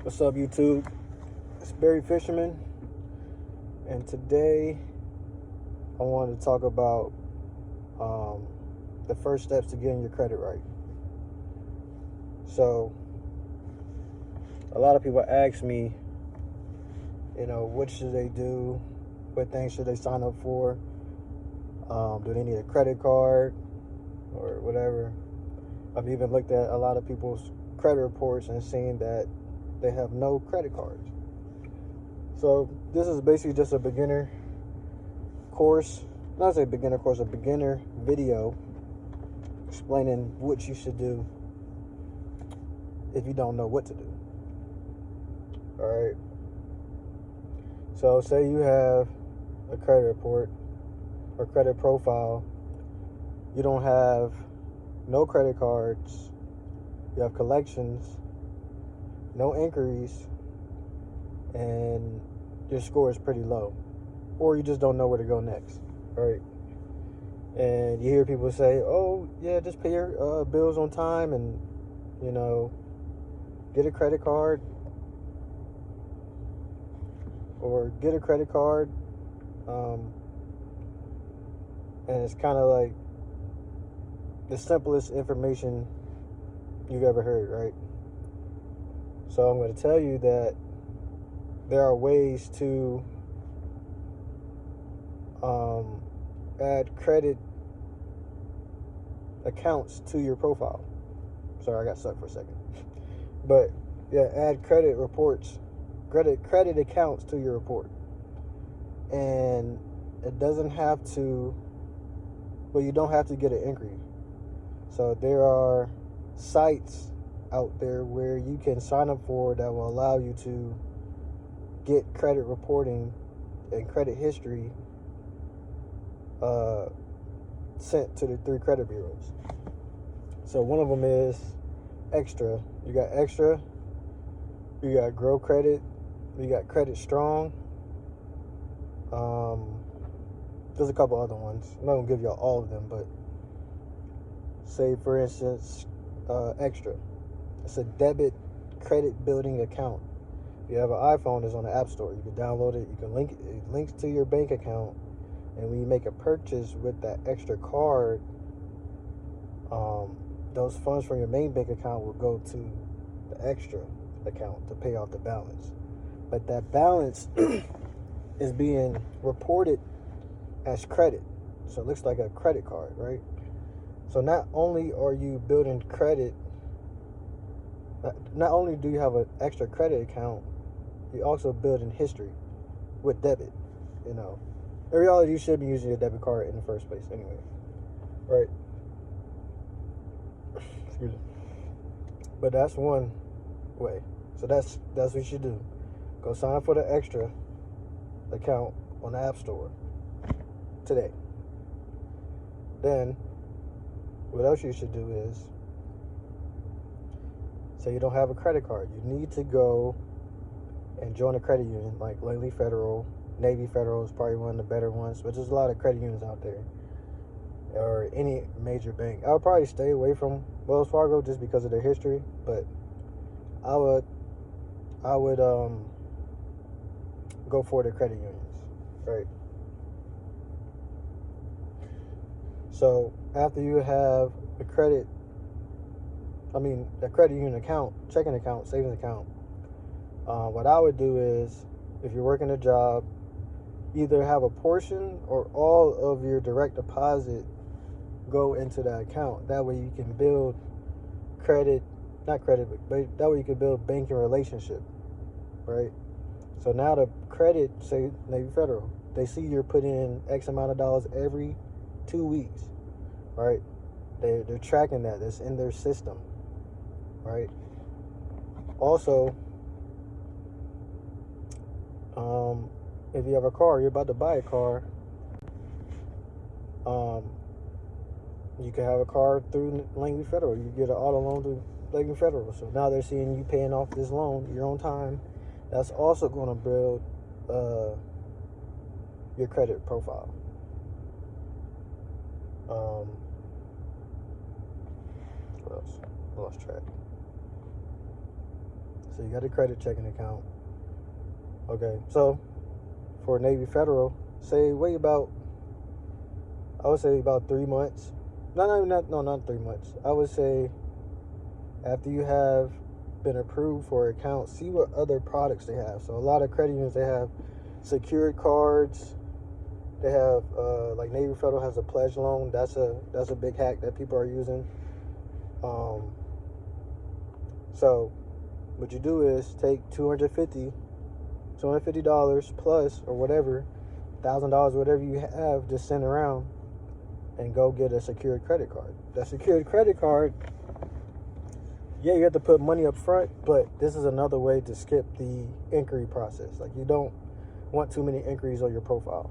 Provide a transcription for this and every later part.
What's up, YouTube? It's Barry Fisherman, and today I wanted to talk about the first steps to getting your credit right. So, a lot of people ask me, what should they do? What things should they sign up for? Do they need a credit card or whatever? I've even looked at a lot of people's credit reports and seen that they have no credit cards. So this is basically just a beginner course, not a beginner course, a beginner video explaining what you should do if you don't know what to do. All right. So say you have a credit report or credit profile. You don't have no credit cards. You have collections, no inquiries, and your score is pretty low, or you just don't know where to go next, right? And you hear people say, "Oh, yeah, just pay your bills on time, and get a credit card, or get a credit card." And it's kind of like the simplest information you've ever heard, right? So I'm going to tell you that there are ways to add credit accounts to your profile. Sorry, I got stuck for a second. But yeah, add credit reports, credit accounts to your report. And it doesn't have to, well, you don't have to get an inquiry. So there are sites out there where you can sign up for that will allow you to get credit reporting and credit history sent to the 3 credit bureaus. So one of them is Extra. You got Extra, you got Grow Credit, you got Credit Strong. There's a couple other ones. I'm not gonna give y'all all of them, but say for instance, Extra. It's a debit credit building account. If you have an iPhone, it's on the App Store. You can download it. You can link it links to your bank account, and when you make a purchase with that Extra card, those funds from your main bank account will go to the Extra account to pay off the balance. But that balance is being reported as credit, so it looks like a credit card, right? So not only are you building credit, not only do you have an Extra credit account, you also build in history with debit. In reality, you should be using your debit card in the first place anyway, right? Excuse me. But that's one way. So that's what you should do. Go sign up for the Extra account on the App Store today. Then what else you should do is, say you don't have a credit card, you need to go and join a credit union like Langley Federal. Navy Federal is probably one of the better ones, but there's a lot of credit unions out there, or any major bank. I would probably stay away from Wells Fargo just because of their history, but I would go for the credit unions, right? So after you have a credit union account, checking account, savings account, what I would do is, if you're working a job, either have a portion or all of your direct deposit go into that account. That way you can build but that way you can build banking relationship, right? So now the credit, say Navy Federal, they see you're putting in X amount of dollars every 2 weeks, right? They're tracking that. That's in their system, right? Also, if you have a car, you're about to buy a car, you can have a car through Langley Federal. You get an auto loan through Langley Federal. So now they're seeing you paying off this loan your own time. That's also going to build your credit profile. What else? I lost track. So you got a credit checking account. Okay, so for Navy Federal, I would say about 3 months. Not 3 months. I would say after you have been approved for an account, see what other products they have. So a lot of credit unions, they have secured cards. They have like Navy Federal has a pledge loan. That's a big hack that people are using. So what you do is take $250 plus or whatever, $1,000, whatever you have, just send around and go get a secured credit card. That secured credit card, yeah, you have to put money up front, but this is another way to skip the inquiry process. Like, you don't want too many inquiries on your profile,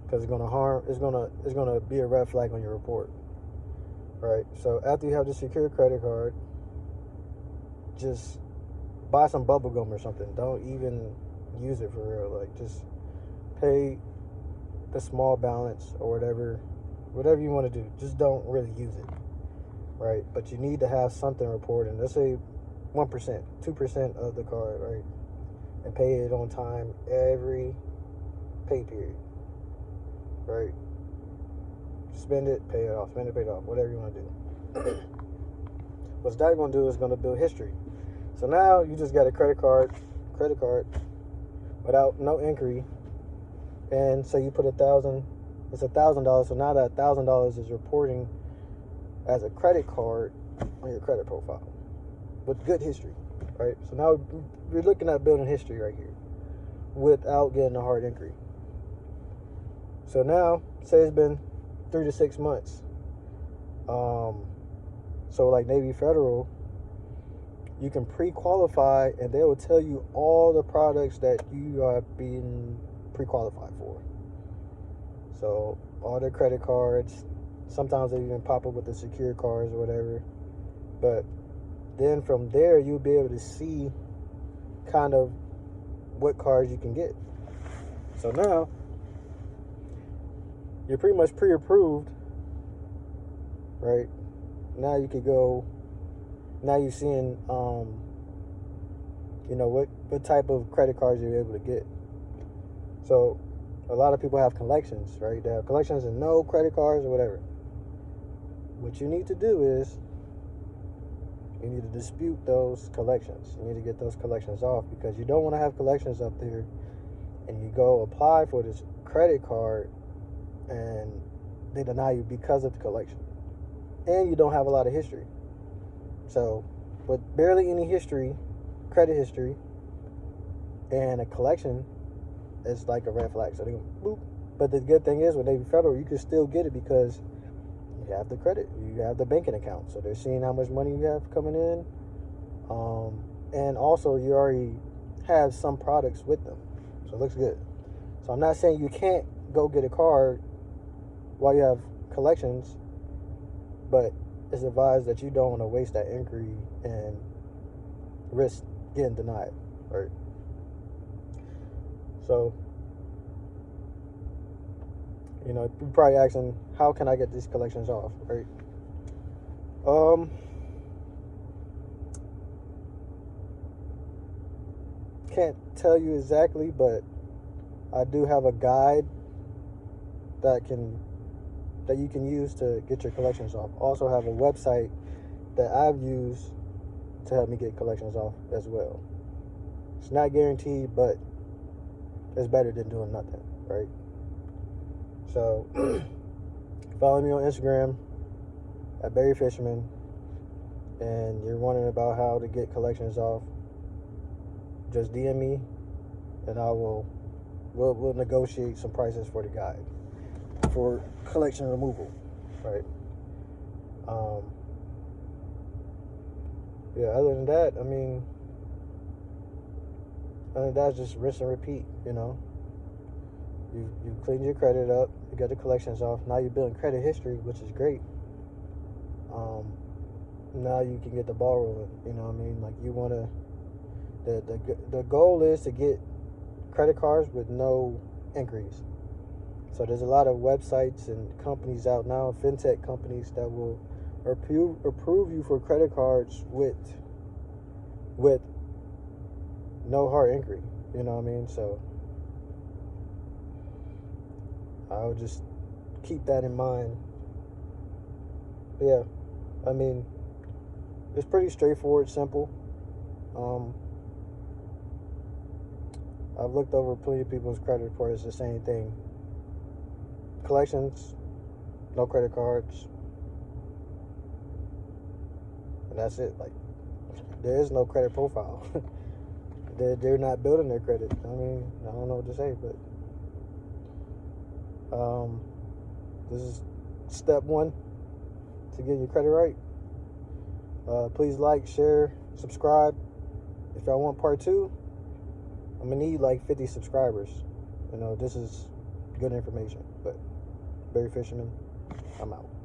because it's gonna be a red flag on your report. Right? So after you have the secured credit card, just buy some bubble gum or something. Don't even use it for real. Like, just pay the small balance or whatever you want to do. Just don't really use it, right? But you need to have something reported. Let's say 1%, 2% of the card, right? And pay it on time every pay period, right? Spend it, pay it off. Spend it, pay it off. Whatever you want to do. What's that going to do is going to build history. So now you just got a credit card without no inquiry, and so you put $1,000. It's $1,000. So now that $1,000 is reporting as a credit card on your credit profile with good history, right? So now we're looking at building history right here without getting a hard inquiry. So now, say it's been 3 to 6 months. So like Navy Federal, you can pre-qualify, and they will tell you all the products that you are being pre-qualified for. So all the credit cards, sometimes they even pop up with the secured cards or whatever. But then from there, you'll be able to see kind of what cards you can get. So now you're pretty much pre-approved, right? Now you could go. Now you're seeing, what type of credit cards you're able to get. So a lot of people have collections, right? They have collections and no credit cards or whatever. What you need to do is you need to dispute those collections. You need to get those collections off, because you don't want to have collections up there and you go apply for this credit card and they deny you because of the collection. And you don't have a lot of history. So with barely any history, credit history, and a collection, it's like a red flag. So they go, boop. But the good thing is with Navy Federal, you can still get it because you have the credit, you have the banking account. So they're seeing how much money you have coming in. And also you already have some products with them. So it looks good. So I'm not saying you can't go get a card while you have collections, but it's advised that you don't want to waste that inquiry and risk getting denied, right? So, you're probably asking, how can I get these collections off, right? Can't tell you exactly, but I do have a guide that you can use to get your collections off. Also have a website that I've used to help me get collections off as well. It's not guaranteed, but it's better than doing nothing, right? So follow me on Instagram at Barry Fisherman, and you're wondering about how to get collections off, just DM me and we'll negotiate some prices for the guide for collection removal, right? Other than that, just rinse and repeat. You cleaned your credit up, you got the collections off. Now you're building credit history, which is great. Now you can get the ball rolling. Like, you want to. The goal is to get credit cards with no inquiries. So there's a lot of websites and companies out now, fintech companies, that will approve you for credit cards with no hard inquiry. You know what I mean? So I would just keep that in mind. But yeah, I mean, it's pretty straightforward, simple. Um, I've looked over plenty of people's credit reports. It's the same thing. Collections, no credit cards, and that's it. Like, there is no credit profile. they're not building their credit. I mean, I don't know what to say, but this is step one to getting your credit right. Please like, share, subscribe. If y'all want part two, I'm gonna need like 50 subscribers. You know, this is good information. But Barry Fisherman, I'm out.